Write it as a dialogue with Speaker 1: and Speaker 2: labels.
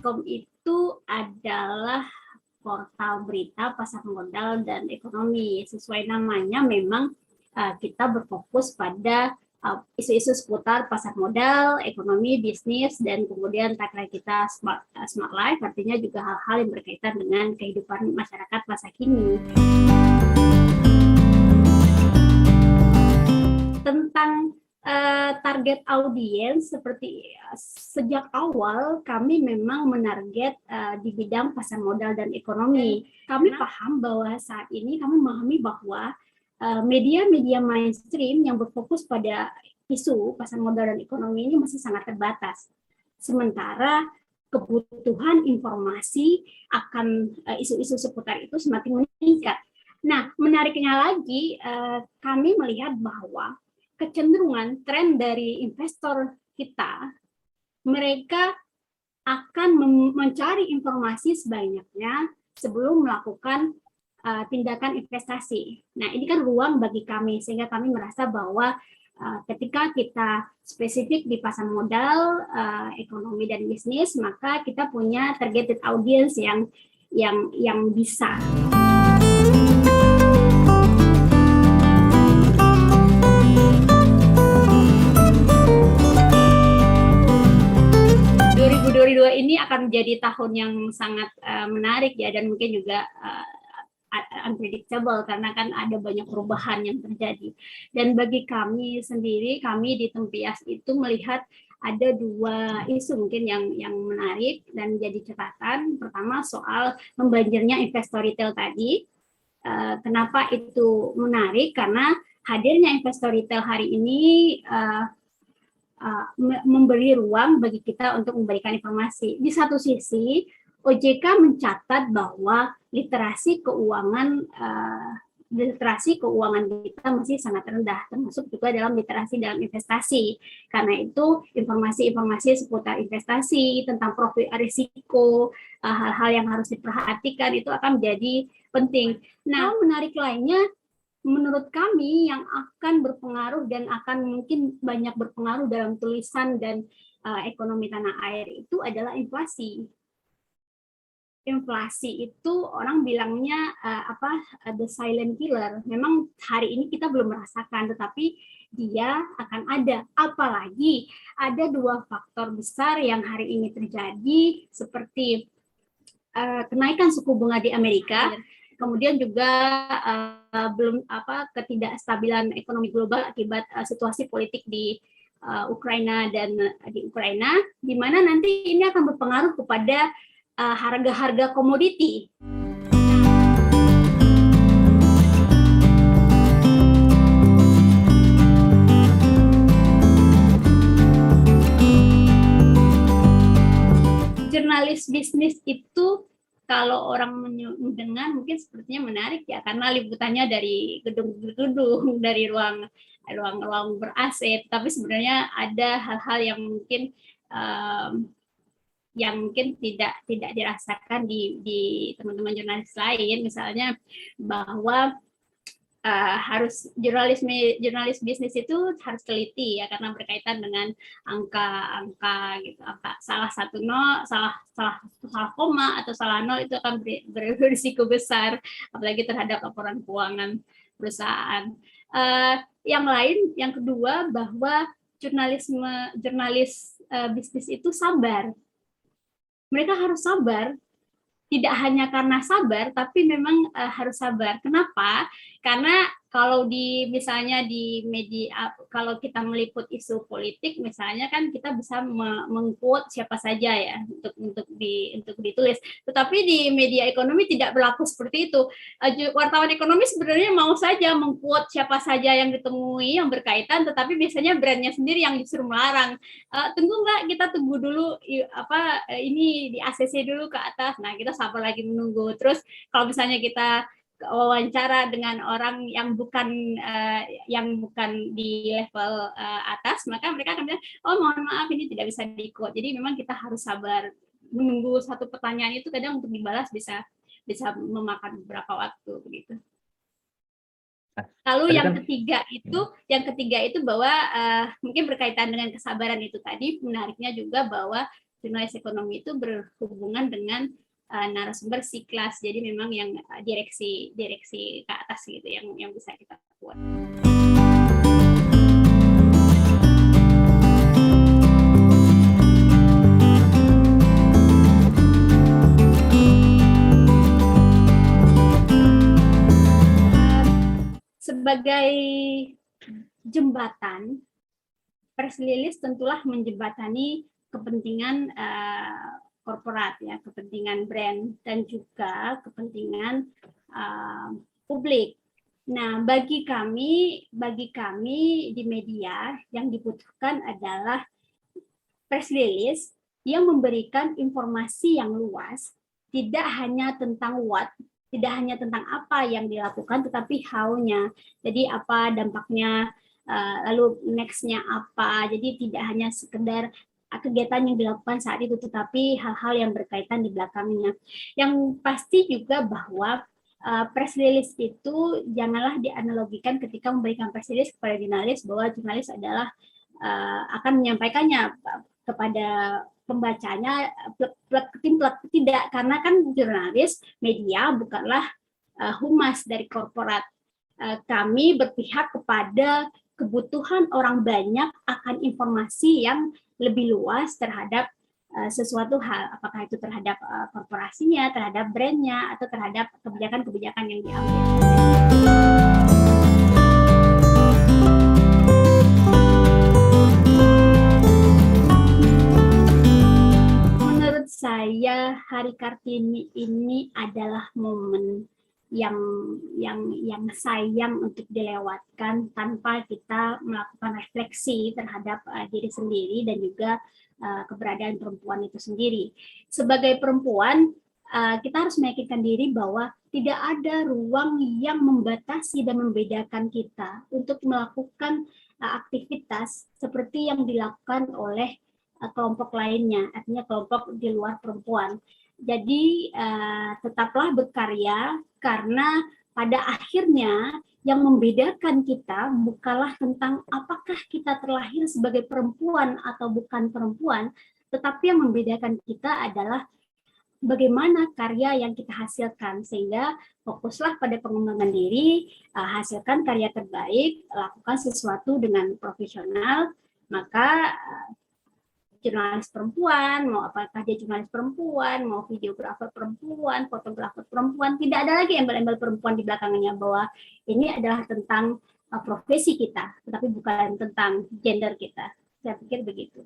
Speaker 1: Detik.com itu adalah portal berita pasar modal dan ekonomi. Sesuai namanya memang kita berfokus pada isu-isu seputar pasar modal, ekonomi, bisnis, dan kemudian tagline kita smart life, artinya juga hal-hal yang berkaitan dengan kehidupan masyarakat masa kini. Tentang target audiens, seperti sejak awal kami memang menarget di bidang pasar modal dan ekonomi. Kami paham bahwa saat ini kami memahami bahwa media-media mainstream yang berfokus pada isu pasar modal dan ekonomi ini masih sangat terbatas. Sementara kebutuhan informasi akan isu-isu seputar itu semakin meningkat. Nah, menariknya lagi, kami melihat bahwa kecenderungan tren dari investor kita, mereka akan mencari informasi sebanyaknya sebelum melakukan tindakan investasi. Nah, ini kan ruang bagi kami, sehingga kami merasa bahwa ketika kita spesifik di pasar modal, ekonomi dan bisnis, maka kita punya targeted audience yang bisa. Ini akan menjadi tahun yang sangat menarik ya, dan mungkin juga unpredictable karena kan ada banyak perubahan yang terjadi. Dan bagi kami sendiri, kami di Tempias itu melihat ada dua isu mungkin yang menarik dan jadi catatan. Pertama, soal membanjirnya investor retail tadi. Kenapa itu menarik? Karena hadirnya investor retail hari ini memberi ruang bagi kita untuk memberikan informasi. Di satu sisi, OJK mencatat bahwa literasi keuangan kita masih sangat rendah, termasuk juga dalam literasi dalam investasi. Karena itu, informasi-informasi seputar investasi, tentang profil risiko, hal-hal yang harus diperhatikan itu akan menjadi penting. Nah, menarik lainnya, menurut kami yang akan berpengaruh dan akan mungkin banyak berpengaruh dalam tulisan dan ekonomi tanah air itu adalah inflasi. Inflasi itu orang bilangnya the silent killer. Memang hari ini kita belum merasakan, tetapi dia akan ada. Apalagi ada dua faktor besar yang hari ini terjadi, seperti kenaikan suku bunga di Amerika, kemudian juga ketidakstabilan ekonomi global akibat situasi politik di Ukraina dan di Ukraina, di mana nanti ini akan berpengaruh kepada harga-harga komoditi. Jurnalis bisnis itu kalau orang mendengar mungkin sepertinya menarik ya, karena liputannya dari gedung-gedung, dari ruang ber-AC, tapi sebenarnya ada hal-hal yang mungkin tidak dirasakan di teman-teman jurnalis lain, misalnya bahwa harus jurnalis bisnis itu harus teliti ya, karena berkaitan dengan angka gitu, salah koma atau salah nol itu akan berisiko besar, apalagi terhadap laporan keuangan perusahaan. Yang kedua, bahwa jurnalis bisnis itu sabar. Mereka harus sabar, tidak hanya karena sabar, tapi memang harus sabar. Kenapa? Karena kalau misalnya di media, kalau kita meliput isu politik, misalnya kan kita bisa meng-quote siapa saja ya untuk ditulis. Tetapi di media ekonomi tidak berlaku seperti itu. Wartawan ekonomi sebenarnya mau saja meng-quote siapa saja yang ditemui yang berkaitan, tetapi biasanya brandnya sendiri yang justru melarang. Kita tunggu dulu ini di ACC dulu ke atas. Nah, kita sabar lagi menunggu. Terus kalau misalnya kita wawancara dengan orang yang bukan di level atas, maka mereka akan bilang, oh mohon maaf ini tidak bisa di-quote. Jadi memang kita harus sabar menunggu satu pertanyaan itu, kadang untuk dibalas bisa memakan beberapa waktu begitu. Lalu yang ketiga itu bahwa mungkin berkaitan dengan kesabaran itu tadi, menariknya juga bahwa jurnalis ekonomi itu berhubungan dengan narasumber si-kelas, jadi memang yang direksi ke atas gitu yang bisa kita buat. Sebagai jembatan, press release tentulah menjembatani kepentingan korporat, ya, kepentingan brand dan juga kepentingan publik. Nah, bagi kami di media yang dibutuhkan adalah press release yang memberikan informasi yang luas, tidak hanya tentang what, tidak hanya tentang apa yang dilakukan, tetapi how-nya. Jadi apa dampaknya, lalu next-nya apa. Jadi tidak hanya sekedar kegiatan yang dilakukan saat itu, tetapi hal-hal yang berkaitan di belakangnya. Yang pasti juga bahwa press release itu janganlah dianalogikan ketika memberikan press release kepada jurnalis, bahwa jurnalis adalah akan menyampaikannya kepada pembacanya plek tidak, karena kan jurnalis media bukanlah humas dari korporat. Kami berpihak kepada kebutuhan orang banyak akan informasi yang lebih luas terhadap sesuatu hal, apakah itu terhadap korporasinya, terhadap brandnya, atau terhadap kebijakan-kebijakan yang diambil. Saya Hari Kartini ini adalah momen yang sayang untuk dilewatkan tanpa kita melakukan refleksi terhadap diri sendiri dan juga keberadaan perempuan itu sendiri. Sebagai perempuan, kita harus meyakinkan diri bahwa tidak ada ruang yang membatasi dan membedakan kita untuk melakukan aktivitas seperti yang dilakukan oleh kelompok lainnya, artinya kelompok di luar perempuan. Jadi tetaplah berkarya, karena pada akhirnya yang membedakan kita bukanlah tentang apakah kita terlahir sebagai perempuan atau bukan perempuan, tetapi yang membedakan kita adalah bagaimana karya yang kita hasilkan. Sehingga fokuslah pada pengembangan diri, hasilkan karya terbaik, lakukan sesuatu dengan profesional, maka jurnalis perempuan, mau apakah dia jurnalis perempuan, mau videografer perempuan, fotografer perempuan, tidak ada lagi embel-embel perempuan di belakangnya, bahwa ini adalah tentang profesi kita, tetapi bukan tentang gender kita. Saya pikir begitu.